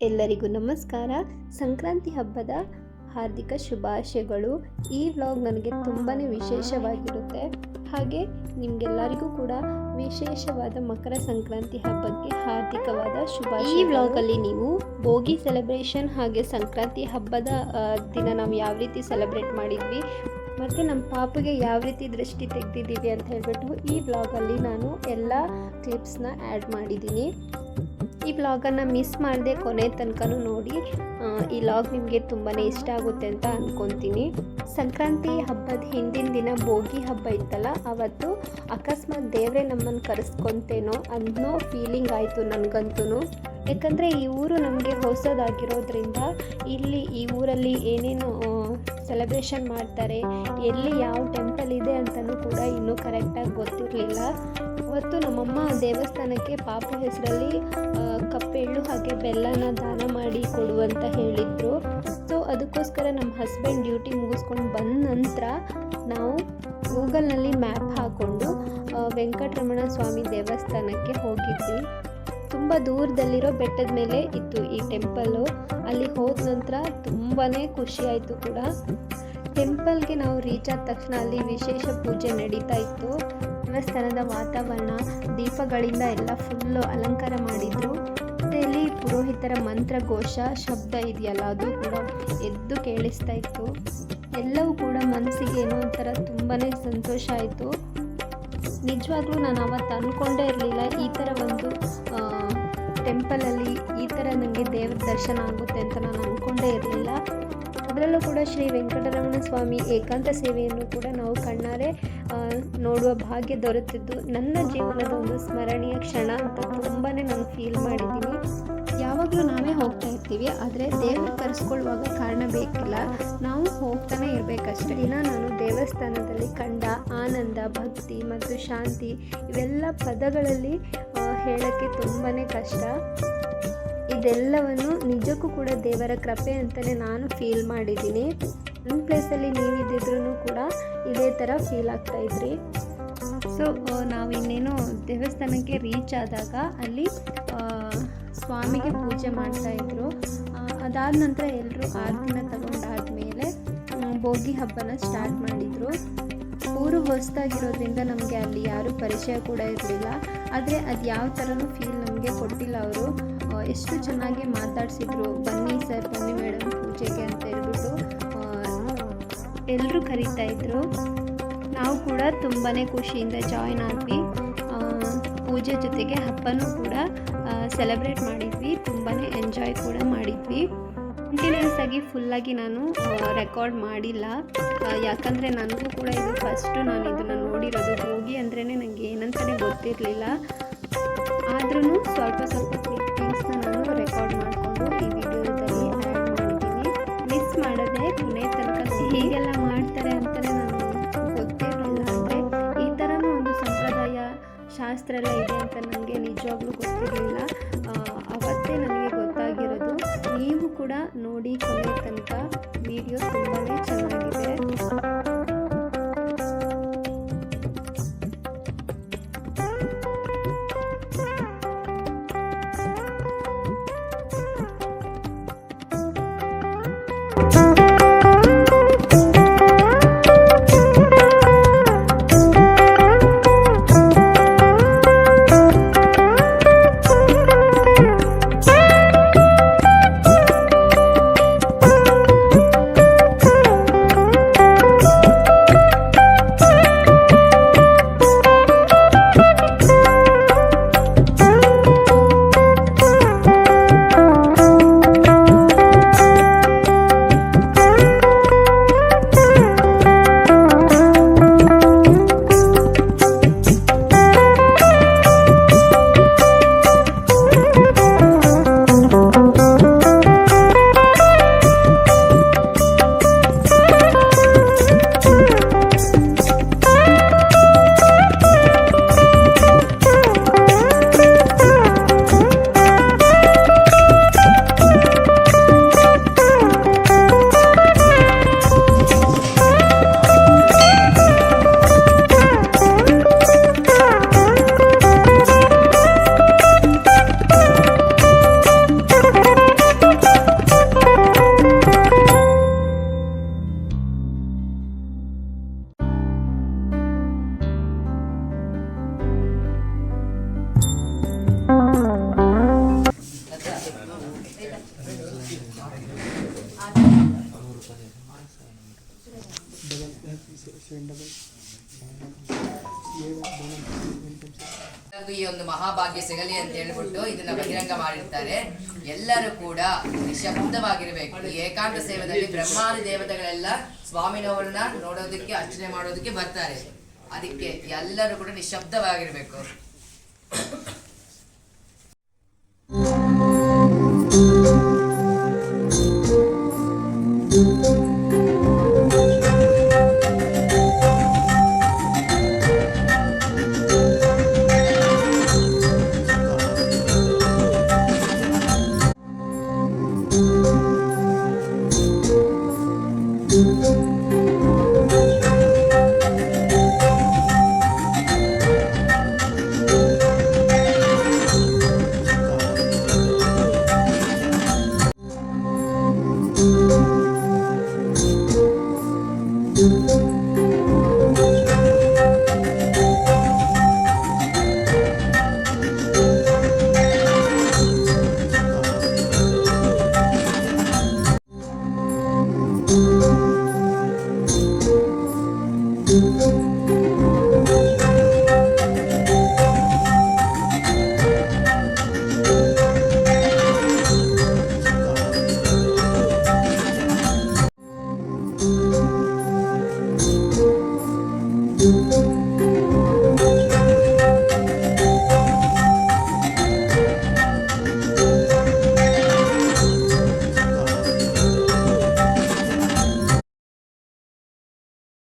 ಎಲ್ಲರಿಗೂ ನಮಸ್ಕಾರ. ಸಂಕ್ರಾಂತಿ ಹಬ್ಬದ ಹಾರ್ದಿಕ ಶುಭಾಶಯಗಳು. ಈ ವ್ಲಾಗ್ ನನಗೆ ತುಂಬಾ ವಿಶೇಷವಾಗಿರುತ್ತೆ. ಹಾಗೆ ನಿಮಗೆಲ್ಲರಿಗೂ ಕೂಡ ವಿಶೇಷವಾದ ಮಕರ ಸಂಕ್ರಾಂತಿ ಹಬ್ಬಕ್ಕೆ ಹಾರ್ದಿಕವಾದ ಶುಭಾಶಯ. ಈ ವ್ಲಾಗಲ್ಲಿ ನೀವು ಭೋಗಿ ಸೆಲೆಬ್ರೇಷನ್ ಹಾಗೆ ಸಂಕ್ರಾಂತಿ ಹಬ್ಬದ ದಿನ ನಾವು ಯಾವ ರೀತಿ ಸೆಲೆಬ್ರೇಟ್ ಮಾಡಿದ್ವಿ ಮತ್ತು ನಮ್ಮ ಪಾಪುಗೆ ಯಾವ ರೀತಿ ದೃಷ್ಟಿ ತೆಗೆದಿದ್ದೀವಿ ಅಂತ ಹೇಳ್ಬಿಟ್ಟು ಈ ವ್ಲಾಗಲ್ಲಿ ನಾನು ಎಲ್ಲ ಕ್ಲಿಪ್ಸ್ನ ಆ್ಯಡ್ ಮಾಡಿದ್ದೀನಿ. ಈ ವ್ಲಾಗನ್ನು ಮಿಸ್ ಮಾಡದೆ ಕೊನೆ ತನಕನೂ ನೋಡಿ. ಈ ವ್ಲಾಗ್ ನಿಮಗೆ ತುಂಬಾ ಇಷ್ಟ ಆಗುತ್ತೆ ಅಂತ ಅಂದ್ಕೊತೀನಿ. ಸಂಕ್ರಾಂತಿ ಹಬ್ಬದ ಹಿಂದಿನ ದಿನ ಭೋಗಿ ಹಬ್ಬ ಇತ್ತಲ್ಲ, ಅವತ್ತು ಅಕಸ್ಮಾತ್ ದೇವರೇ ನಮ್ಮನ್ನು ಕರೆಸ್ಕೊತೇನೋ ಅನ್ನೋ ಫೀಲಿಂಗ್ ಆಯಿತು ನನಗಂತೂ. ಯಾಕಂದರೆ ಈ ಊರು ನಮಗೆ ಹೊಸದಾಗಿರೋದ್ರಿಂದ ಇಲ್ಲಿ ಈ ಊರಲ್ಲಿ ಏನೇನು ಸೆಲೆಬ್ರೇಷನ್ ಮಾಡ್ತಾರೆ, ಎಲ್ಲಿ ಯಾವ ಟೆಂಪಲ್ ಇದೆ ಅಂತಲೂ ಕೂಡ ಇನ್ನೂ ಕರೆಕ್ಟಾಗಿ ಗೊತ್ತಿರಲಿಲ್ಲ. ಅವತ್ತು ನಮ್ಮಮ್ಮ ದೇವಸ್ಥಾನಕ್ಕೆ ಪಾಪು ಹೆಸರಲ್ಲಿ ಕಪ್ಪೆಳ್ಳು ಹಾಗೆ ಬೆಲ್ಲನ ದಾನ ಮಾಡಿ ಕೊಡುವಂತ ಹೇಳಿದ್ರು. ಸೊ ಅದಕ್ಕೋಸ್ಕರ ನಮ್ಮ ಹಸ್ಬೆಂಡ್ ಡ್ಯೂಟಿ ಮುಗಿಸ್ಕೊಂಡು ಬಂದ ನಂತರ ನಾವು ಗೂಗಲ್ನಲ್ಲಿ ಮ್ಯಾಪ್ ಹಾಕ್ಕೊಂಡು ವೆಂಕಟರಮಣ ಸ್ವಾಮಿ ದೇವಸ್ಥಾನಕ್ಕೆ ಹೋಗಿದ್ವಿ. ತುಂಬ ದೂರದಲ್ಲಿರೋ ಬೆಟ್ಟದ ಮೇಲೆ ಇತ್ತು ಈ ಟೆಂಪಲ್ಲು. ಅಲ್ಲಿ ಹೋದ ನಂತರ ತುಂಬಾ ಖುಷಿ ಆಯಿತು ಕೂಡ. ಟೆಂಪಲ್ಗೆ ನಾವು ರೀಚ್ ಆದ ತಕ್ಷಣ ಅಲ್ಲಿ ವಿಶೇಷ ಪೂಜೆ ನಡೀತಾ ಇತ್ತು. ದೇವಸ್ಥಾನದ ವಾತಾವರಣ ದೀಪಗಳಿಂದ ಎಲ್ಲ ಫುಲ್ಲು ಅಲಂಕಾರ ಮಾಡಿದ್ರು. ಮತ್ತು ಇಲ್ಲಿ ಪುರೋಹಿತರ ಮಂತ್ರ ಘೋಷ ಶಬ್ದ ಇದೆಯಲ್ಲ, ಅದು ಕೂಡ ಎದ್ದು ಕೇಳಿಸ್ತಾ ಇತ್ತು. ಎಲ್ಲವೂ ಕೂಡ ಮನಸ್ಸಿಗೆ ಏನೋ ಒಂಥರ ತುಂಬಾ ಸಂತೋಷ ಆಯಿತು. ನಿಜವಾಗ್ಲೂ ನಾನು ಅವತ್ತು ಅಂದ್ಕೊಂಡೇ ಇರಲಿಲ್ಲ ಈ ಥರ ಒಂದು ಟೆಂಪಲಲ್ಲಿ ಈ ಥರ ನನಗೆ ದೇವರ ದರ್ಶನ ಆಗುತ್ತೆ ಅಂತ ನಾನು ಅಂದ್ಕೊಂಡೇ ಇರಲಿಲ್ಲ. ಅದರಲ್ಲೂ ಕೂಡ ಶ್ರೀ ವೆಂಕಟರಮಣ ಸ್ವಾಮಿ ಏಕಾಂತ ಸೇವೆಯನ್ನು ಕೂಡ ನಾವು ಕಣ್ಣಾರೆ ನೋಡುವ ಭಾಗ್ಯ ದೊರೆತಿದ್ದು ನನ್ನ ಜೀವನದ ಒಂದು ಸ್ಮರಣೀಯ ಕ್ಷಣ ಅಂತ ತುಂಬಾ ನಾನು ಫೀಲ್ ಮಾಡಿದ್ದೀನಿ. ಯಾವಾಗಲೂ ನಾವೇ ಹೋಗ್ತಾ ಇರ್ತೀವಿ, ಆದರೆ ದೇವರು ಕರೆಸ್ಕೊಳ್ಳುವಾಗ ಕಾರಣ ಬೇಕಿಲ್ಲ, ನಾವು ಹೋಗ್ತಾನೆ ಇರಬೇಕಷ್ಟೇ. ದಿನ ನಾನು ದೇವಸ್ಥಾನದಲ್ಲಿ ಕಂಡ ಆನಂದ, ಭಕ್ತಿ ಮತ್ತು ಶಾಂತಿ ಇವೆಲ್ಲ ಪದಗಳಲ್ಲಿ ಹೇಳೋಕ್ಕೆ ತುಂಬಾ ಕಷ್ಟ. ಇದೆಲ್ಲವನ್ನು ನಿಜಕ್ಕೂ ಕೂಡ ದೇವರ ಕೃಪೆ ಅಂತಲೇ ನಾನು ಫೀಲ್ ಮಾಡಿದ್ದೀನಿ. ನನ್ನ ಪ್ಲೇಸಲ್ಲಿ ನೀವಿದ್ದಿದ್ರೂ ಕೂಡ ಇದೇ ಥರ ಫೀಲ್ ಆಗ್ತಾಯಿದ್ರಿ. ಸೊ ನಾವು ಇನ್ನೇನೋ ದೇವಸ್ಥಾನಕ್ಕೆ ರೀಚ್ ಆದಾಗ ಅಲ್ಲಿ ಸ್ವಾಮಿಗೆ ಪೂಜೆ ಮಾಡ್ತಾಯಿದ್ರು. ಅದಾದ ನಂತರ ಎಲ್ಲರೂ ಆರತಿನ ತಗೊಂಡಾದ್ಮೇಲೆ ಭೋಗಿ ಹಬ್ಬನ ಸ್ಟಾರ್ಟ್ ಮಾಡಿದರು. ಊರು ಹೊಸದಾಗಿರೋದ್ರಿಂದ ನಮಗೆ ಅಲ್ಲಿ ಯಾರೂ ಪರಿಚಯ ಕೂಡ ಇರಲಿಲ್ಲ. ಆದರೆ ಅದು ಯಾವ ಥರನೂ ಫೀಲ್ ನಮಗೆ ಕೊಟ್ಟಿಲ್ಲ. ಅವರು ಎಷ್ಟು ಚೆನ್ನಾಗಿ ಮಾತಾಡಿಸಿದ್ರು, ಬನ್ನಿ ಸರ್, ಬನ್ನಿ ಮೇಡಮ್ ಪೂಜೆಗೆ ಅಂತ ಹೇಳ್ಬಿಟ್ಟು ಎಲ್ಲರೂ ಕರೀತಾಯಿದ್ರು. ನಾವು ಕೂಡ ತುಂಬಾ ಖುಷಿಯಿಂದ ಜಾಯ್ನ್ ಆದ್ವಿ. ಪೂಜೆ ಜೊತೆಗೆ ಹಬ್ಬನೂ ಕೂಡ ಸೆಲೆಬ್ರೇಟ್ ಮಾಡಿದ್ವಿ, ತುಂಬಾ ಎಂಜಾಯ್ ಕೂಡ ಮಾಡಿದ್ವಿ. ಕಂಟಿನ್ಯೂಸ್ ಆಗಿ ಫುಲ್ಲಾಗಿ ನಾನು ರೆಕಾರ್ಡ್ ಮಾಡಿಲ್ಲ, ಯಾಕಂದರೆ ನನಗೂ ಕೂಡ ಇದು ಫಸ್ಟು ನಾನು ಇದನ್ನು ನೋಡಿರೋದು. ಭೋಗಿ ಅಂದ್ರೇ ನನಗೆ ಏನಂತಲೇ ಗೊತ್ತಿರಲಿಲ್ಲ. ಆದ್ರೂ ಸ್ವಲ್ಪ ಕ್ಲಿಪ್ಪಿಂಗ್ಸ್ನ ನಾನು ರೆಕಾರ್ಡ್ ಮಾಡಿಕೊಂಡು ಈ ವಿಡಿಯೋದಲ್ಲಿ ಆ್ಯಡ್ ಮಾಡಿದ್ದೀನಿ. ಮಿಸ್ ಮಾಡದೆ ಕೊನೆ ತನಕ ಹೀಗೆಲ್ಲ ಮಾಡ್ತಾರೆ ಅಂತಲೇ ನಾನು ಗೊತ್ತಿರಲಿಲ್ಲ. ಅಂದರೆ ಈ ಥರನೂ ಒಂದು ಸಂಪ್ರದಾಯ ಶಾಸ್ತ್ರ ಎಲ್ಲ ಇದೆ ಅಂತ ನನಗೆ ನಿಜವಾಗ್ಲೂ ಗೊತ್ತಿರಲಿಲ್ಲ. ಅವತ್ತೇ ನನಗೆ ಗೊತ್ತಾಗಿರೋದು. ನೀವು ಕೂಡ ನೋಡಿ ಕೊನೆ ತನಕ, ವಿಡಿಯೋ ತುಂಬಾ ಚೆನ್ನಾಗಿದೆ. ಈ ಒಂದು ಮಹಾಭಾಗ್ಯ ಸಿಗಲಿ ಅಂತ ಹೇಳ್ಬಿಟ್ಟು ಇದನ್ನ ಬಹಿರಂಗ ಮಾಡಿರ್ತಾರೆ. ಎಲ್ಲರೂ ಕೂಡ ನಿಶಬ್ದವಾಗಿರ್ಬೇಕು. ಈ ಏಕಾಂತ ಸೇವೆಯಲ್ಲಿ ಬ್ರಹ್ಮಾದಿ ದೇವತೆಗಳೆಲ್ಲ ಸ್ವಾಮಿನವರನ್ನ ನೋಡೋದಕ್ಕೆ, ಅರ್ಚನೆ ಮಾಡೋದಕ್ಕೆ ಬರ್ತಾರೆ. ಅದಕ್ಕೆ ಎಲ್ಲರೂ ಕೂಡ ನಿಶಬ್ದವಾಗಿರ್ಬೇಕು.